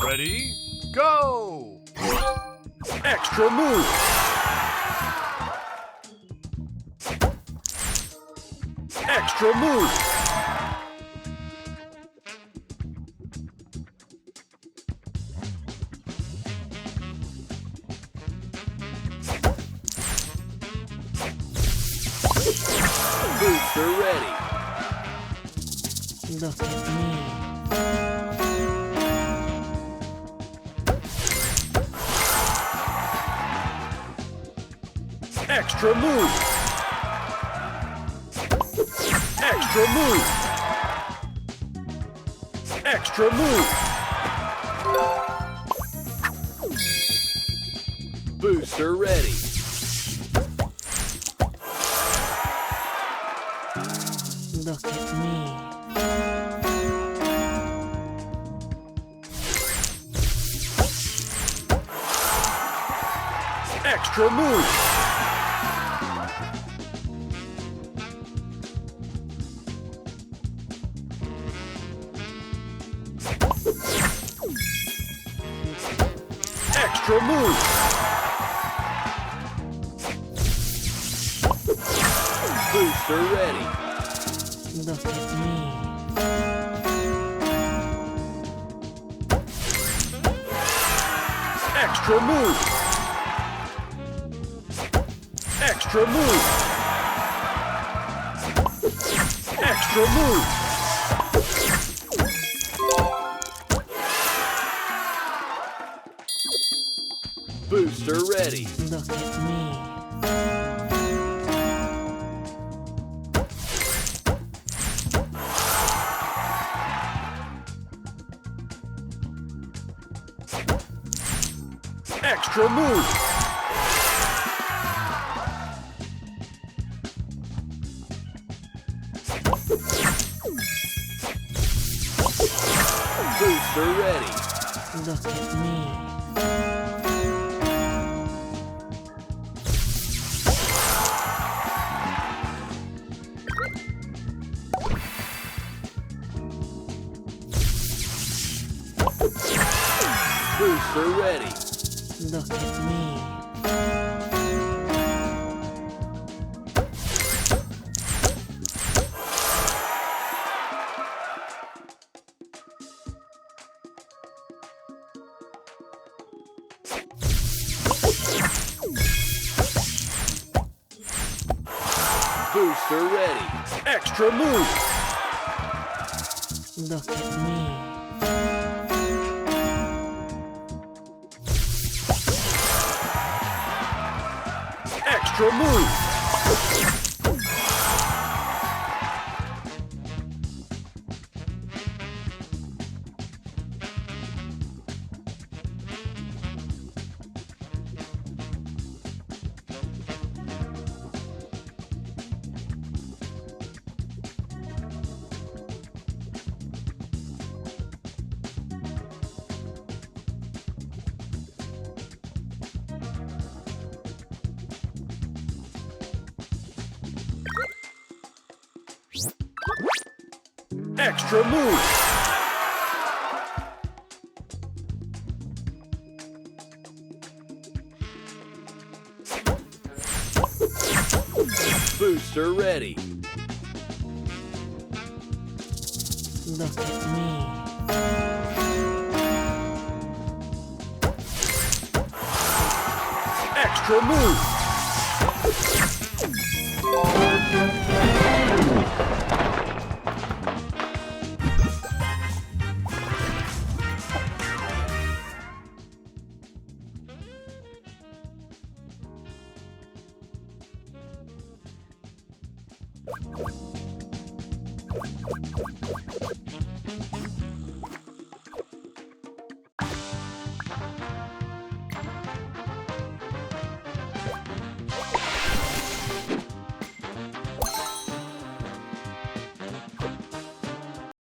Ready, go! Extra move. Extra move. Booster ready. Look at me. Extra move. Extra move. Extra move. Booster ready. Look at me. Extra move. Extra move. Booster ready. Look at me. Extra move. Extra move. Extra move. Booster ready. Look at me. Extra move. Booster ready. Look at me. Booster ready. Look at me. Booster ready. Extra move. Look at me. Extra move. Extra move. Booster ready. Look at me. Extra move.